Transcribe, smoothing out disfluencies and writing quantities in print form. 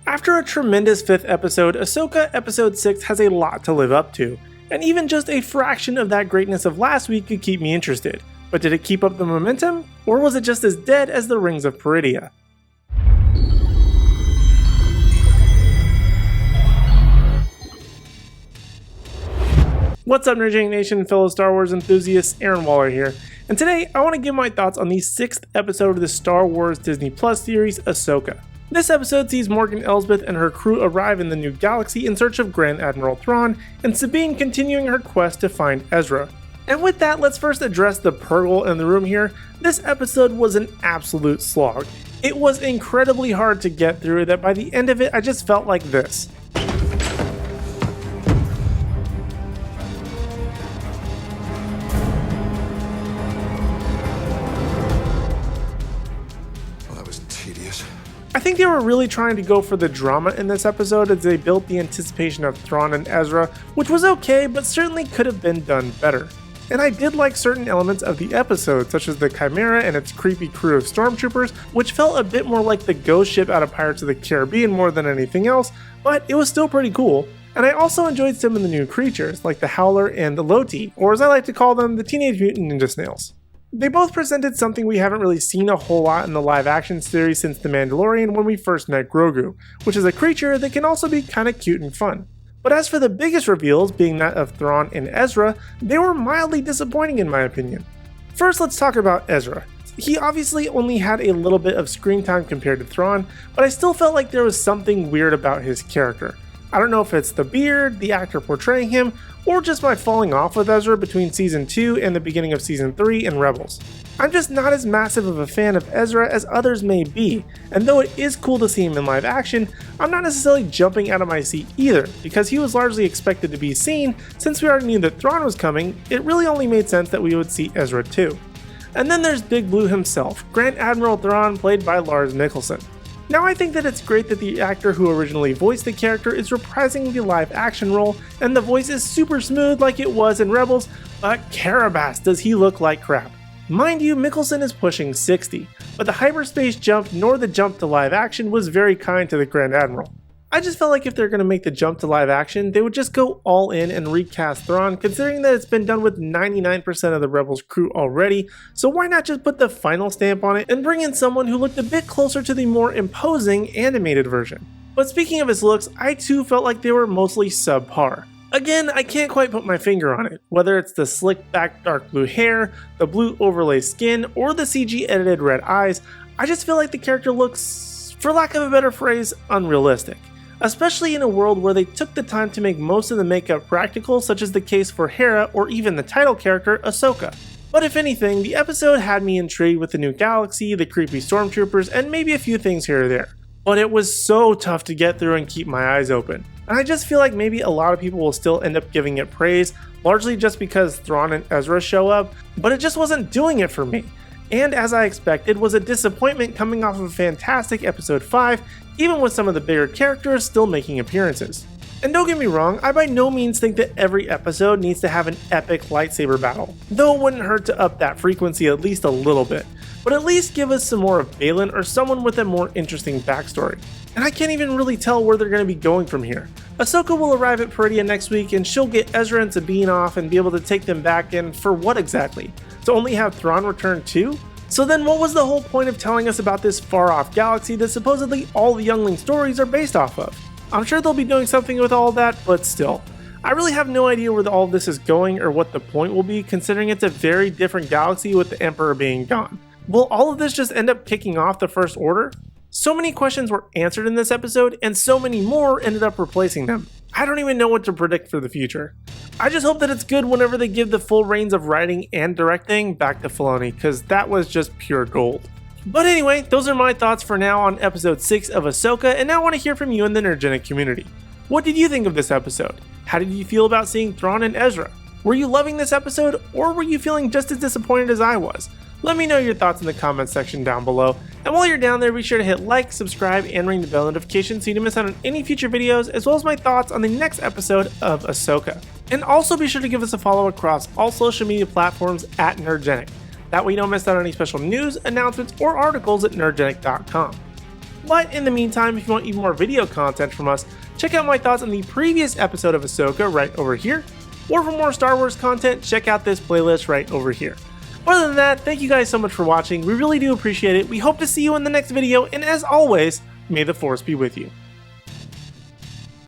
After a tremendous 5th episode, Ahsoka Episode 6 has a lot to live up to, and even just a fraction of that greatness of last week could keep me interested. But did it keep up the momentum, or was it just as dead as the Rings of Peridea? What's up, Nerdgenic Nation, fellow Star Wars enthusiasts? Aaron Waller here, and today I want to give my thoughts on the 6th episode of the Star Wars Disney Plus series, Ahsoka. This episode sees Morgan Elsbeth and her crew arrive in the new galaxy in search of Grand Admiral Thrawn, and Sabine continuing her quest to find Ezra. And with that, let's first address the Purgle in the room here. This episode was an absolute slog. It was incredibly hard to get through that by the end of it I just felt like this. I think they were really trying to go for the drama in this episode as they built the anticipation of Thrawn and Ezra, which was okay, but certainly could have been done better. And I did like certain elements of the episode, such as the Chimera and its creepy crew of stormtroopers, which felt a bit more like the ghost ship out of Pirates of the Caribbean more than anything else, but it was still pretty cool. And I also enjoyed some of the new creatures, like the Howler and the Loti, or as I like to call them, the Teenage Mutant Ninja Snails. They both presented something we haven't really seen a whole lot in the live action series since The Mandalorian when we first met Grogu, which is a creature that can also be kinda cute and fun. But as for the biggest reveals, being that of Thrawn and Ezra, they were mildly disappointing in my opinion. First, let's talk about Ezra. He obviously only had a little bit of screen time compared to Thrawn, but I still felt like there was something weird about his character. I don't know if it's the beard, the actor portraying him, or just my falling off with Ezra between Season 2 and the beginning of Season 3 in Rebels. I'm just not as massive of a fan of Ezra as others may be, and though it is cool to see him in live action, I'm not necessarily jumping out of my seat either, because he was largely expected to be seen. Since we already knew that Thrawn was coming, it really only made sense that we would see Ezra too. And then there's Big Blue himself, Grand Admiral Thrawn, played by Lars Mikkelsen. Now I think that it's great that the actor who originally voiced the character is reprising the live action role, and the voice is super smooth like it was in Rebels, but Carabas does he look like crap. Mind you, Mikkelsen is pushing 60, but the hyperspace jump nor the jump to live action was very kind to the Grand Admiral. I just felt like if they're going to make the jump to live action, they would just go all in and recast Thrawn, considering that it's been done with 99% of the Rebels crew already, so why not just put the final stamp on it and bring in someone who looked a bit closer to the more imposing animated version. But speaking of his looks, I too felt like they were mostly subpar. Again, I can't quite put my finger on it, whether it's the slick back dark blue hair, the blue overlay skin, or the CG edited red eyes. I just feel like the character looks, for lack of a better phrase, unrealistic. Especially in a world where they took the time to make most of the makeup practical, such as the case for Hera or even the title character, Ahsoka. But if anything, the episode had me intrigued with the new galaxy, the creepy stormtroopers, and maybe a few things here or there. But it was so tough to get through and keep my eyes open. And I just feel like maybe a lot of people will still end up giving it praise, largely just because Thrawn and Ezra show up, but it just wasn't doing it for me. And as I expected, was a disappointment coming off of a fantastic episode 5, even with some of the bigger characters still making appearances. And don't get me wrong, I by no means think that every episode needs to have an epic lightsaber battle, though it wouldn't hurt to up that frequency at least a little bit, but at least give us some more of Baylan or someone with a more interesting backstory. And I can't even really tell where they're going to be going from here. Ahsoka will arrive at Peridea next week and she'll get Ezra and Sabine off and be able to take them back in for what exactly? To only have Thrawn return too? So then what was the whole point of telling us about this far off galaxy that supposedly all the youngling stories are based off of? I'm sure they'll be doing something with all that, but still. I really have no idea where all of this is going or what the point will be, considering it's a very different galaxy with the Emperor being gone. Will all of this just end up kicking off the First Order? So many questions were answered in this episode, and so many more ended up replacing them. I don't even know what to predict for the future. I just hope that it's good whenever they give the full reins of writing and directing back to Filoni, because that was just pure gold. But anyway, those are my thoughts for now on episode 6 of Ahsoka, and now I want to hear from you in the Nerdgenic community. What did you think of this episode? How did you feel about seeing Thrawn and Ezra? Were you loving this episode, or were you feeling just as disappointed as I was? Let me know your thoughts in the comments section down below, and while you're down there, be sure to hit like, subscribe, and ring the bell notification so you don't miss out on any future videos, as well as my thoughts on the next episode of Ahsoka. And also be sure to give us a follow across all social media platforms at Nerdgenic. That way you don't miss out on any special news, announcements, or articles at nerdgenic.com. But in the meantime, if you want even more video content from us, check out my thoughts on the previous episode of Ahsoka right over here, or for more Star Wars content, check out this playlist right over here. Other than that, thank you guys so much for watching, we really do appreciate it, we hope to see you in the next video, and as always, may the Force be with you.